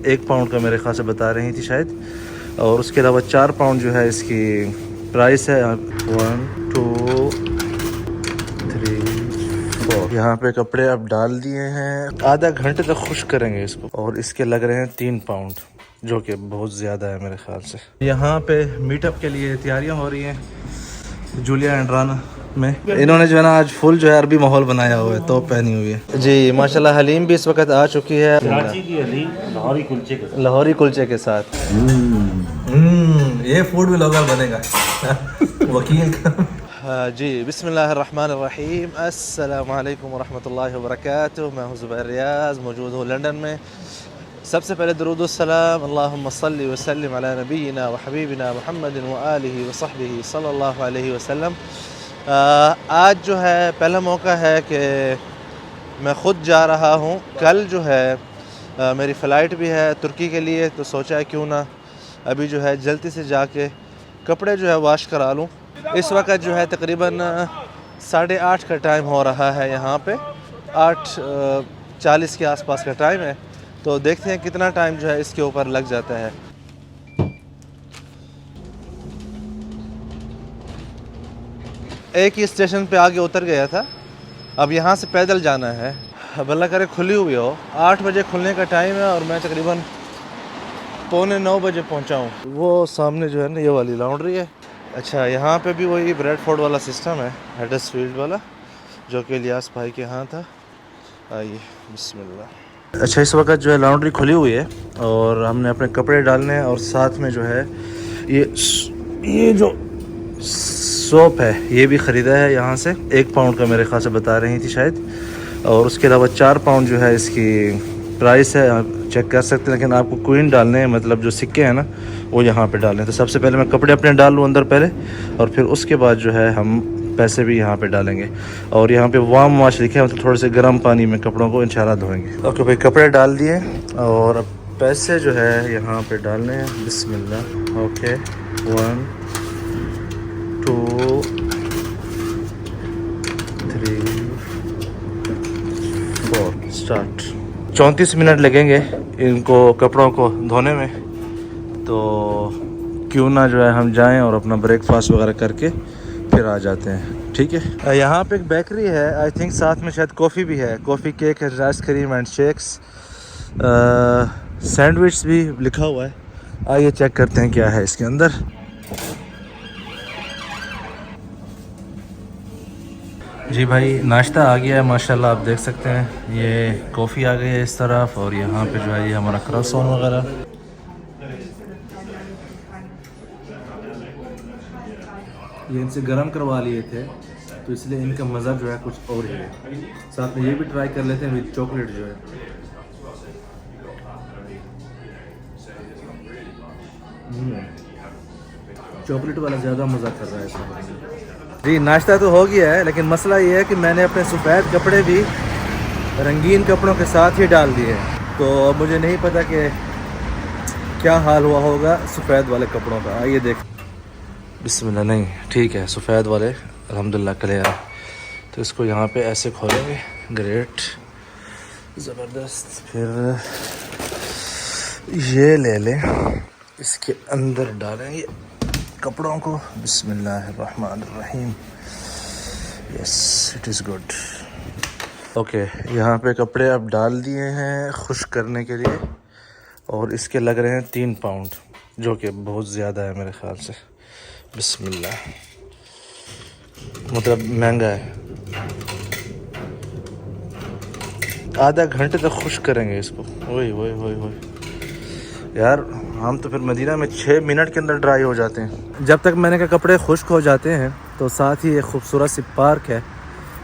1 pound का मेरे ख्याल से बता रही थी शायद, और उसके अलावा 4 पाउंड जो है इसकी प्राइस है। 1 2 3 4। यहाँ पे कपड़े अब डाल दिए हैं, आधा घंटे तक खुश करेंगे इसको, और इसके लग रहे हैं 3 पाउंड, जो कि बहुत ज़्यादा है मेरे ख्याल से। यहाँ पे मीटअप के लिए तैयारियाँ हो रही हैं जूलिया एंड राना में। इन्होंने जो है ना आज फुल जो है अरबी माहौल बनाया हुआ है, तो पहनी हुई है जी माशाल्लाह। हलीम भी इस वक्त आ चुकी है, कराची की हलीम लाहौरी कुलचे के साथ। ये फूड ब्लॉगर बनेगा वकील का। जी बिस्मिल्लाहिर्रहमानिर्रहीम, अस्सलाम वालेकुम वरहमतुल्लाहि वबरकातुहू। मैं हूँ ज़ुबैर रियाज, मौजूद हूँ लंदन में। सबसे पहले दरूद सलाम अल्लाहुम्मा सल्लि व सल्लिम अला नबीना व हबीबिना मुहम्मदिन व आलिहि व सहबिहि सल्लल्लाहु अलैहि वसल्लम। आज जो है पहला मौका है कि मैं ख़ुद जा रहा हूँ। कल जो है मेरी फ़्लाइट भी है तुर्की के लिए, तो सोचा है क्यों ना अभी जो है जल्दी से जाके कपड़े जो है वॉश करा लूँ। इस वक्त जो है तकरीबन 8:30 का टाइम हो रहा है, यहाँ पे 8:40 के आसपास का टाइम है। तो देखते हैं कितना टाइम जो है इसके ऊपर लग जाता है। एक ही स्टेशन पे आगे उतर गया था, अब यहाँ से पैदल जाना है। अब अल्लाह करे खुली हुई हो। 8 बजे खुलने का टाइम है और मैं तकरीबन 8:45 बजे पहुँचा हूँ। वो सामने जो है ना ये वाली लॉन्ड्री है। अच्छा, यहाँ पे भी वही ब्रेडफोर्ड वाला सिस्टम है, हडर्सफील्ड वाला, जो कि इलियास भाई के यहाँ था। आइए बिस्मिल्लाह। अच्छा, इस वक्त जो है लॉन्ड्री खुली हुई है और हमने अपने कपड़े डालने हैं, और साथ में जो है ये जो सोप है ये भी ख़रीदा है यहाँ से। 1 पाउंड का मेरे ख्याल से बता रही थी शायद, और उसके अलावा 4 पाउंड जो है इसकी प्राइस है, आप चेक कर सकते हैं। लेकिन आपको क्वीन डालने हैं, मतलब जो सिक्के हैं ना वो यहाँ पे डालने हैं। तो सबसे पहले मैं कपड़े अपने डाल लूँ अंदर पहले, और फिर उसके बाद जो है हम पैसे भी यहाँ पे डालेंगे। और यहाँ पे वार्म वॉश लिखे हैं, मतलब थोड़े से गर्म पानी में कपड़ों को इंशाल्लाह धोएंगे। ओके भाई, कपड़े डाल दिए और अब पैसे जो है यहाँ पे डालने हैं। बिस्मिल्लाह। Okay, 1 2 3 4 start. 34 मिनट लगेंगे इनको कपड़ों को धोने में, तो क्यों ना जो है हम जाएं और अपना ब्रेकफास्ट वगैरह करके फिर आ जाते हैं। ठीक है, यहाँ पे एक बेकरी है, आई थिंक साथ में शायद कॉफ़ी भी है, कॉफ़ी केक है, आइसक्रीम एंड शेक्स, सैंडविच भी लिखा हुआ है। आइए चेक करते हैं क्या है इसके अंदर। जी भाई, नाश्ता आ गया है माशाल्लाह, आप देख सकते हैं। ये कॉफ़ी आ गई है इस तरफ, और यहाँ पे जो है ये हमारा क्रॉसॉन वगैरह। ये इनसे गर्म करवा लिए थे, तो इसलिए इनका मज़ा जो है कुछ और ही है। साथ में ये भी ट्राई कर लेते हैं विद चॉकलेट जो है। चॉकलेट वाला ज़्यादा मज़ा कर रहा है इसमें। जी नाश्ता तो हो गया है, लेकिन मसला ये है कि मैंने अपने सफ़ेद कपड़े भी रंगीन कपड़ों के साथ ही डाल दिए, तो अब मुझे नहीं पता कि क्या हाल हुआ होगा सफ़ेद वाले कपड़ों का। आइए देख। बिस्मिल्लाह। नहीं ठीक है, सफ़ेद वाले अल्हम्दुलिल्लाह क्लियर है। तो इसको यहाँ पे ऐसे खोलेंगे, ग्रेट, ज़बरदस्त। फिर ये ले लें, इसके अंदर डालेंगे कपड़ों को। बिस्मिल्लाहिर्रहमानिर्रहीम। Yes, it is good. Okay, यहाँ पे कपड़े अब डाल दिए हैं खुश करने के लिए, और इसके लग रहे हैं 3 पाउंड, जो कि बहुत ज़्यादा है मेरे ख़्याल से। बिस्मिल्लाह, मतलब महंगा है। आधा घंटे तक खुश करेंगे इसको। वही वही वही वही यार, हम तो फिर मदीना में 6 मिनट के अंदर ड्राई हो जाते हैं। जब तक मैंने कहा कपड़े खुश्क हो जाते हैं, तो साथ ही एक खूबसूरत सी पार्क है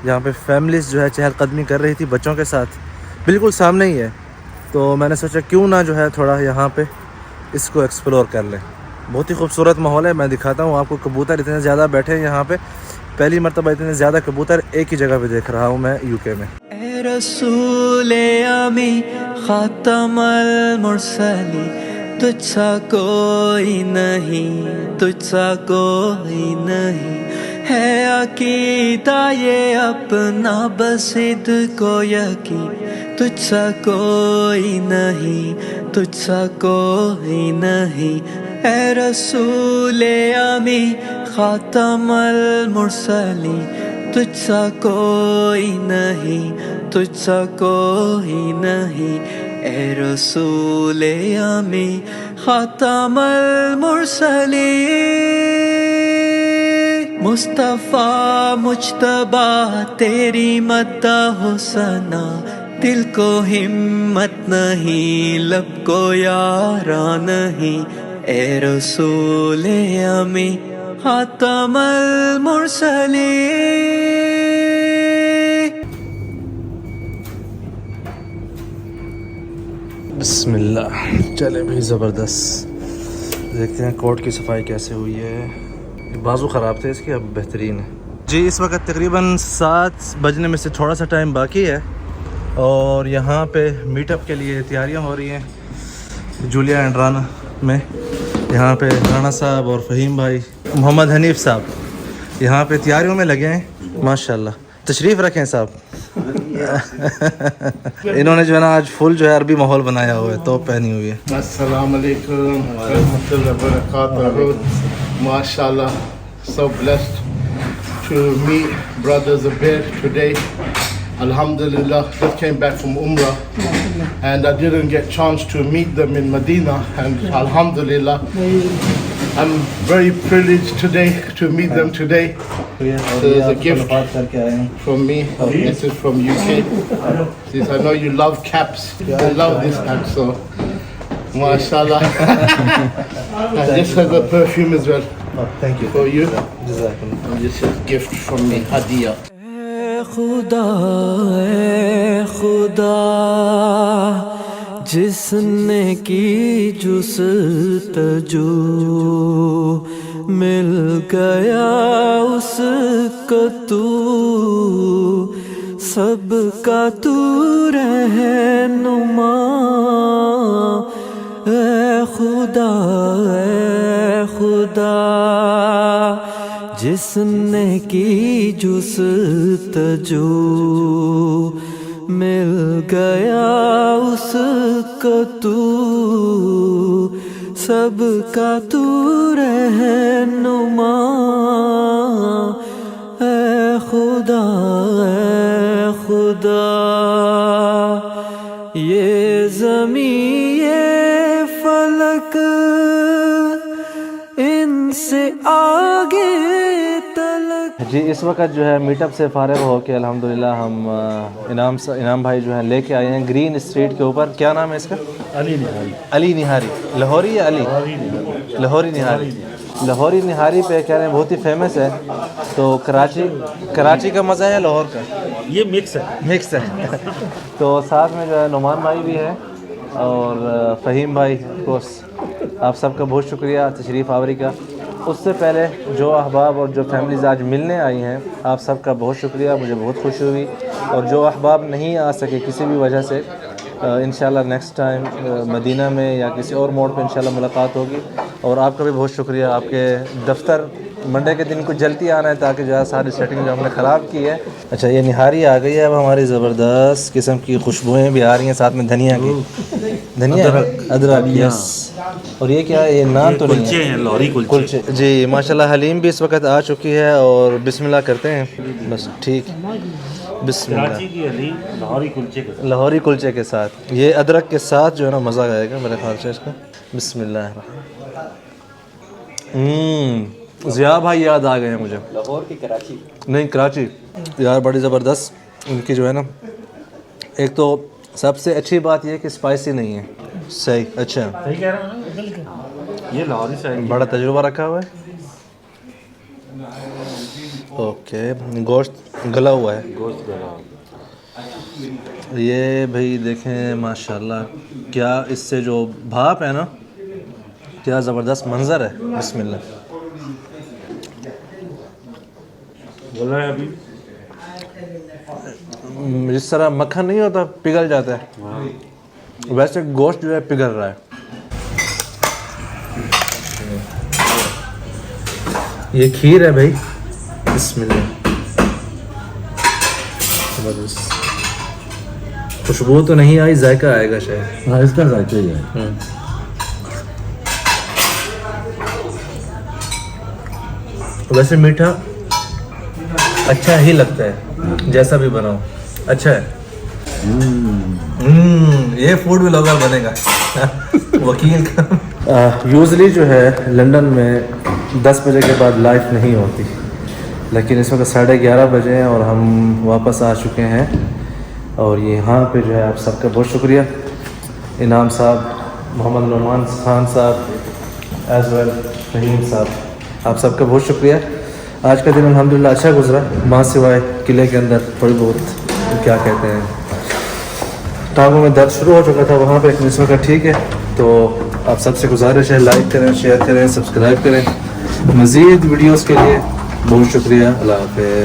जहाँ पे फैमिलीज़ जो है चहलकदमी कर रही थी बच्चों के साथ, बिल्कुल सामने ही है। तो मैंने सोचा क्यों ना जो है थोड़ा यहाँ पे इसको एक्सप्लोर कर लें। बहुत ही खूबसूरत माहौल है, मैं दिखाता हूँ आपको। कबूतर इतने ज़्यादा बैठे हैं यहाँ पे, पहली मरतबा इतने ज़्यादा कबूतर एक ही जगह पे देख रहा हूँ मैं यूके में। ए रसूले आमी खातमल मुरसली, तुझसा कोई नहीं, तुझसा कोई नहीं, है अकीदा ये अपना बसिद को यकीन तुझसा कोई नहीं तुझसा कोई नहीं ए रसूले अमी खातमल मुरसली तुझसा कोई नहीं तुझसा कोई नहीं ए रसूले अमी खातमल मुरसली मुस्तफ़ा मुज्तबा तेरी मद्दाह सना दिल को हिम्मत नहीं लब को यारा नहीं ए रसूले अमी खातमल मुरसली बिस्मिल्लाह। चले भाई ज़बरदस्त। देखते हैं कोट की सफाई कैसे हुई है। बाजू ख़राब थे इसके, अब बेहतरीन है जी। इस वक्त तकरीबन 7 बजने में से थोड़ा सा टाइम बाकी है और यहाँ पे मीटअप के लिए तैयारियाँ हो रही हैं जूलिया एंड राना में। यहाँ पे राना साहब और फ़हीम भाई, मोहम्मद हनीफ़ साहब यहाँ पे तैयारियों में लगे हैं। माशाल्लाह, तशरीफ़ रखें साहब। इन्होंने जो है ना आज फुल जो है अरबी माहौल बनाया हुआ है, तो पहनी हुई है। अस्सलाम वालेकुम रहमतुल्लाहि व बरकातहू। Mashallah, so blessed to meet brothers Zubair today. Alhamdulillah, just came back from Umrah and I didn't get chance to meet them in Medina, and Alhamdulillah, I'm very privileged today to meet them today. So there's a gift from me. This is from UK. Since I know you love caps, I love this cap, so Mashallah. And this has a perfume as well. Thank you For you. जज़ाकल्लाह। And this is gift from me, Hadiya. ए खुदा जिसने की जुस्तजू मिल गया उसको तू सबका तू रहनुमा ए खुदा जिसने की जुस्तजू मिल गया उसको तू सबका तू रहनुमा ए खुदा ये ज़मीं ये फलक इनसे आगे तलक। जी इस वक्त जो है मीटअप से फारिग हो के अल्हम्दुलिल्लाह हम इनाम भाई जो हैं लेके आए हैं ग्रीन स्ट्रीट के ऊपर। क्या नाम है इसका? अली निहारी। लाहौरी या अली? लाहौरी निहारी। लाहौरी निहारी पे कह रहे हैं बहुत ही फेमस है। तो कराची का मज़ा है, लाहौर का? ये मिक्स है तो साथ में जो है नुमान भाई भी है और फ़हीम भाई कोर्स। आप सबका बहुत शुक्रिया तशरीफ़ आवरी का। उससे पहले जो अहबाब और जो फैमिलीज़ आज मिलने आई हैं, आप सबका बहुत शुक्रिया, मुझे बहुत खुशी हुई। और जो अहबाब नहीं आ सके किसी भी वजह से, इंशाल्लाह नेक्स्ट टाइम मदीना में या किसी और मोड़ पे इंशाल्लाह मुलाकात होगी। और आपका भी बहुत शुक्रिया, आपके दफ्तर मंडे के दिन कुछ जल्दी आना है ताकि जो है सारी सेटिंग जो हमने ख़राब की है। अच्छा ये निहारी आ गई है अब हमारी, ज़बरदस्त किस्म की खुशबुएँ भी आ रही हैं, साथ में धनिया की, धनिया अदरक यस। और ये क्या है? ये नान तो नहीं है, लाहौरी कुलचे जी। माशाल्लाह हलीम भी इस वक्त आ चुकी है और बिस्मिल्लाह करते हैं बस। ठीक, बिस्मिल्लाह। लाहौरी कुलचे के साथ, ये अदरक के साथ जो है ना मज़ा आएगा मेरे ख्याल से इसका। बिस्मिल्लाह। ज़िया भाई याद आ गए हैं मुझे। लाहौर की कराची नहीं, कराची यार बड़ी ज़बरदस्त उनकी जो है ना। एक तो सबसे अच्छी बात यह है कि स्पाइसी नहीं है। सही, अच्छा सही कह रहा हूं ना, ये लाहौरी से बड़ा तजुर्बा रखा हुआ है। ओके गोश्त गला हुआ है, गोश्त गला। ये भाई देखें माशाल्लाह क्या इससे जो भाप है ना, क्या ज़बरदस्त मंज़र है। बिस्मिल्लाह। बोला है अभी जिस तरह मक्खन नहीं होता पिघल जाता है, वैसे गोश्त जो है पिघल रहा है। ये खीर है भाई, बिस्मिल्लाह। जबरदस्त। खुशबू तो नहीं आई, जायका आएगा शायद। हाँ इसका जायका ही है। वैसे मीठा अच्छा ही लगता है, जैसा भी बनाओ अच्छा है। ये फूड व्लॉगर बनेगा वकील का। यूजली जो है लंदन में 10 बजे के बाद लाइफ नहीं होती, लेकिन इस वक्त 11:30 बजे हैं और हम वापस आ चुके हैं। और यहाँ पे जो है आप सबका बहुत शुक्रिया, इनाम साहब, मोहम्मद नुमान खान साहब, एज वेल रहीम साहब, आप सबका बहुत शुक्रिया। आज का दिन अल्हम्दुलिल्लाह अच्छा गुजरा, वहाँ सिवाय किले के अंदर थोड़ी बहुत क्या कहते हैं टांगों में दर्द शुरू हो चुका था, वहाँ पे इस वक्त ठीक है। तो आप सबसे गुजारिश है लाइक करें, शेयर करें, सब्सक्राइब करें। मज़ीद वीडियोस के लिए बहुत शुक्रिया। अल्लाह हाफ़िज़।